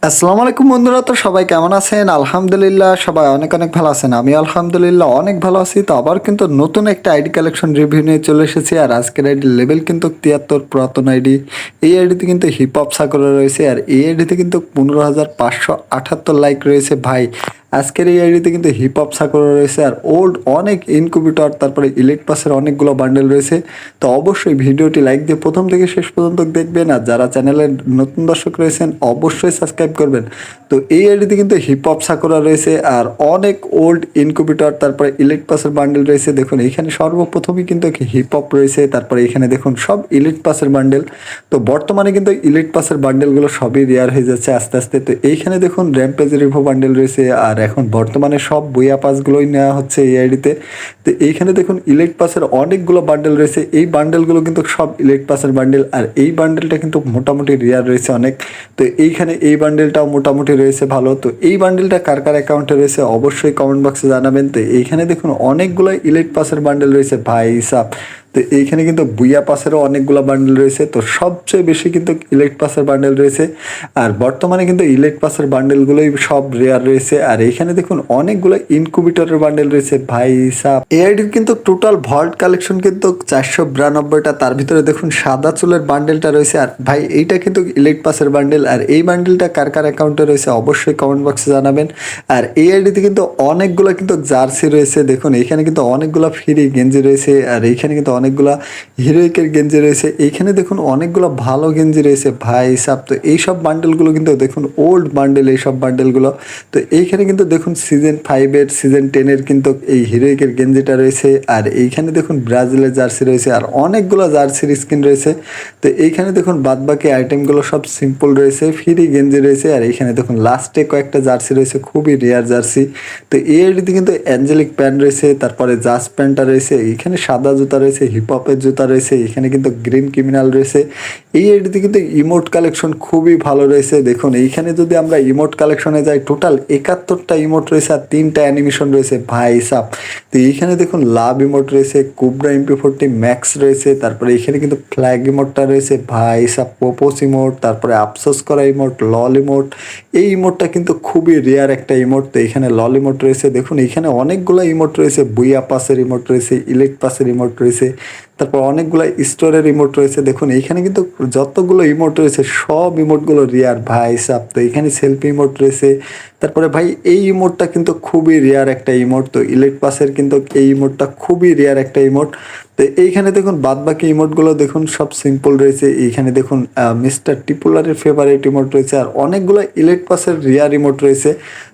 আসসালামু আলাইকুম বন্ধুরা, তো সবাই কেমন আছেন? আলহামদুলিল্লাহ সবাই অনেক অনেক ভালো আছেন। আমি আলহামদুলিল্লাহ অনেক ভালো আছি। তো আবার কিন্তু নতুন একটা আইডি কালেকশন রিভিউ নিয়ে চলে এসেছি। আর আজকের আইডি লেভেল কিন্তু 73, পুরাতন আইডি। এই আইডিতে কিন্তু হিপ হপ সাকরা রয়েছে, আর এই আইডিতে কিন্তু 15,578 লাইক রয়েছে ভাই। আজকের এই আইডিতে কিন্তু হিপ হপ সাকরা রয়েছে, আর ওল্ড অনেক ইনকিউবেটর, তারপরে ইলিট পাসের অনেকগুলো বান্ডেল রয়েছে। তো অবশ্যই ভিডিওটি লাইক দিয়ে প্রথম থেকে শেষ পর্যন্ত দেখবেন, আর যারা চ্যানেলের নতুন দর্শক রয়েছেন অবশ্যই সাবস্ক্রাইব করবেন। তো এই আইডিতে কিন্তু হিপ হপ সাকুরা রয়েছে, আর অনেক ওল্ড ইনকিউবেটর, তারপরে ইলিট পাসের বান্ডেল রয়েছে। দেখুন এখানে সর্বপ্রথমই কিন্তু হিপ হপ রয়েছে, তারপরে এখানে দেখুন সব ইলিট পাসের বান্ডেল। তো বর্তমানে কিন্তু ইলিট পাসের বান্ডেলগুলো সবই রেয়ার হয়ে যাচ্ছে আস্তে আস্তে। তো এইখানে দেখুন র্যাম্পেজ রিভো বান্ডেল রয়েছে, আর এখন বর্তমানে সব বুয়া পাসগুলোই নেওয়া হচ্ছে এই আইডিতে। তো এইখানে দেখুন ইলিট পাসের অনেকগুলো বান্ডেল রয়েছে। এই বান্ডেলগুলো কিন্তু সব ইলিট পাসের বান্ডেল, আর এই বান্ডেলটা কিন্তু মোটামুটি রেয়ার রয়েছে অনেক। তো এইখানে এই বান্ডেলটাও মোটামুটি রয়েছে ভালো। তো এই বান্ডেলটা কার কার অ্যাকাউন্টে রয়েছে অবশ্যই কমেন্ট বক্সে জানাবেন। তো এইখানে দেখুন অনেকগুলো ইলিট পাসের বান্ডেল রয়েছে ভাই সাব। তো এইখানে কিন্তু বুয়া পাসেরও অনেকগুলো বান্ডেল রয়েছে। তো সবচেয়ে বেশি কিন্তু ইলিট পাসের বান্ডেল রয়েছে, আর বর্তমানে কিন্তু ইলিট পাসের বান্ডেলগুলোই সব রেয়ার রয়েছে। আর এইখানে দেখুন অনেকগুলো ইনকিউবেটরের বান্ডেল রয়েছে ভাই সাব। এআইডির কিন্তু টোটাল ভল্ট কালেকশন কিন্তু 492টা। তার ভিতরে দেখুন সাদা চুলের বান্ডেলটা রয়েছে, আর ভাই এইটা কিন্তু ইলিট পাসের বান্ডেল। আর এই বান্ডেলটা কার কার অ্যাকাউন্টে রয়েছে অবশ্যই কমেন্ট বক্সে জানাবেন। আর এই আইডিতে কিন্তু অনেকগুলো কিন্তু জার্সি রয়েছে। দেখুন এইখানে কিন্তু অনেকগুলো ফ্রি গেঞ্জি রয়েছে, আর এইখানে কিন্তু অনেকগুলা হিরোইকের গেঞ্জি রয়েছে। এইখানে দেখুন অনেকগুলো ভালো গেঞ্জি রয়েছে ভাই সাব। তো এইসব বান্ডেলগুলো কিন্তু দেখুন ওল্ড বান্ডেল এইসব বান্ডেলগুলো। তো এইখানে কিন্তু দেখুন সিজন 5-এর, সিজন 10-এর কিন্তু এই হিরোইকের গেঞ্জিটা রয়েছে। আর এইখানে দেখুন ব্রাজিলের জার্সি রয়েছে, আর অনেকগুলো জার্সির স্কিন রয়েছে। তো এইখানে দেখুন বাদবাকি আইটেমগুলো সব সিম্পল রয়েছে, ফ্রি গেঞ্জি রয়েছে। আর এইখানে দেখুন লাস্টে কয়েকটা জার্সি রয়েছে, খুবই রেয়ার জার্সি। তো এই আইডিতে কিন্তু অ্যাঞ্জেলিক প্যান্ট রয়েছে, তারপরে জাস প্যান্টটা রয়েছে, এইখানে সাদা জুতা রয়েছে, হিপ হপের জুতা রয়েছে, এখানে কিন্তু গ্রিন ক্রিমিনাল রয়েছে। এই আইডিতে কিন্তু ইমোট কালেকশন খুবই ভালো রয়েছে। দেখুন এইখানে যদি আমরা ইমোট কালেকশনে যাই, টোটাল 71টা ইমোট রয়েছে, আর 3টা অ্যানিমেশন রয়েছে ভাই সাব। তো এইখানে দেখুন লাভ ইমোট রয়েছে, কুবরা MP40 ম্যাক্স রয়েছে, তারপরে এখানে কিন্তু ফ্ল্যাগ ইমোটটা রয়েছে ভাই সাব, পোপোস ইমোট, তারপরে আফসোস করা ইমোট, লল ইমোট। এই ইমোটটা কিন্তু খুবই রেয়ার একটা ইমোট। তো এখানে লল ইমোট রয়েছে। দেখুন এখানে অনেকগুলো ইমোট রয়েছে, বুইয়া পাসের ইমোট রয়েছে, ইলিট পাসের ইমোট রয়েছে, তারপর অনেকগুলো স্টোরের ইমোট রয়েছে। দেখুন এইখানে কিন্তু যতগুলো ইমোট রয়েছে সব ইমোটগুলো রিয়ার ভাই সাব। তো এখানে সেলফি ইমোট রয়েছে, তারপরে ভাই এই ইমোটটা কিন্তু খুবই রেয়ার একটা ইমোট। তো ইলিট পাসের কিন্তু এই ইমোটটা খুবই রেয়ার একটা ইমোট। তো এইখানে দেখুন বাদবাকি ইমোটগুলো দেখুন সব সিম্পল রয়েছে। এইখানে দেখুন মিস্টার টিপুলারের ফেভারিট ইমোট রয়েছে, আর অনেকগুলো ইলিট পাসের রেয়ার ইমোট রয়েছে।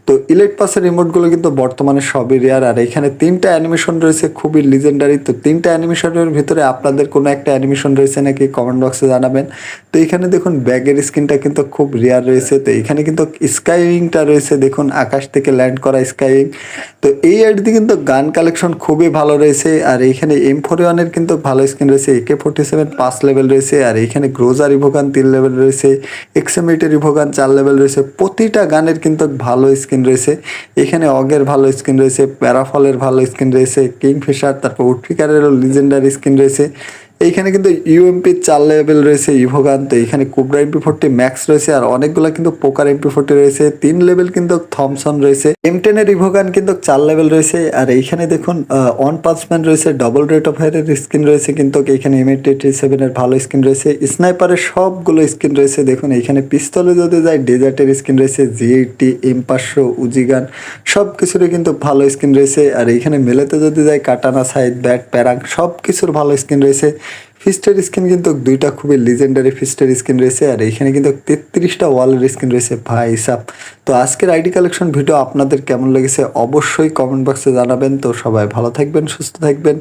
তো ইলিট পাসের ইমোটগুলো কিন্তু বর্তমানে সবই রেয়ার। আর এখানে 3টা অ্যানিমেশন রয়েছে খুবই লিজেন্ডারি। তো 3টা অ্যানিমেশনের ভিতরে আপনাদের কোনো একটা অ্যানিমেশন রয়েছে নাকি কমেন্ট বক্সে জানাবেন। তো এখানে দেখুন ব্যাগের স্কিনটা কিন্তু খুব রেয়ার রয়েছে। তো এখানে কিন্তু স্কাইউইংটা রয়েছে, দেখুন আকাশ থেকে ল্যান্ড করা স্কাইউইং। তো এই আইডিতে কিন্তু গান কালেকশন খুবই ভালো রয়েছে। আর এইখানে M41-এর কিন্তু ভালো স্কিন রয়েছে, AK-47 5 লেভেল রয়েছে, আর এইখানে গ্রোজা রিভোগান 3 লেভেল রয়েছে, XM8 রিভোগান 4 লেভেল রয়েছে। প্রতিটা গানের কিন্তু ভালো স্কিন রয়েছে। এখানে অগের ভালো স্কিন রয়েছে, প্যারাফলের ভালো স্কিন রয়েছে, কিংফিশার, তারপর উডপিকারেরও লিজেন্ডারি স্কিন রয়েছে। এইখানে কিন্তু UMP 4 লেভেল রয়েছে ইভোগান। তো এখানে কুবরা MP40 ম্যাক্স রয়েছে, আর অনেকগুলো কিন্তু পোকার MP40 রয়েছে। 3 লেভেল কিন্তু থমসন রয়েছে। M10-এর ইভোগান কিন্তু 4 লেভেল রয়েছে। আর এইখানে দেখুন অন পাঁচম্যান রয়েছে, ডবল রেট অফ ফায়ারের স্কিন রয়েছে, কিন্তু এখানে M887-এর ভালো স্কিন রয়েছে, স্নাইপারের সবগুলো স্কিন রয়েছে। দেখুন এইখানে পিস্তলে যদি যায় ডেজার্টের স্কিন রয়েছে, G80, M500, উজিগান সব কিছুরই কিন্তু ভালো স্কিন রয়েছে। আর এইখানে মেলেতে যদি যায় কাটানা, সাইড, ব্যাট, প্যারাং সব কিছুর ভালো স্কিন রয়েছে। ফিস্টের স্কিন কিন্তু 2টা খুবই লিজেন্ডারি ফিস্টের স্কিন রয়েছে। আর এইখানে কিন্তু 33টা ওয়ালের স্কিন রয়েছে ভাই সাব। তো আজকের আইডি কালেকশন ভিডিও আপনাদের কেমন লেগেছে অবশ্যই কমেন্ট বক্সে জানাবেন। তো সবাই ভালো থাকবেন, সুস্থ থাকবেন।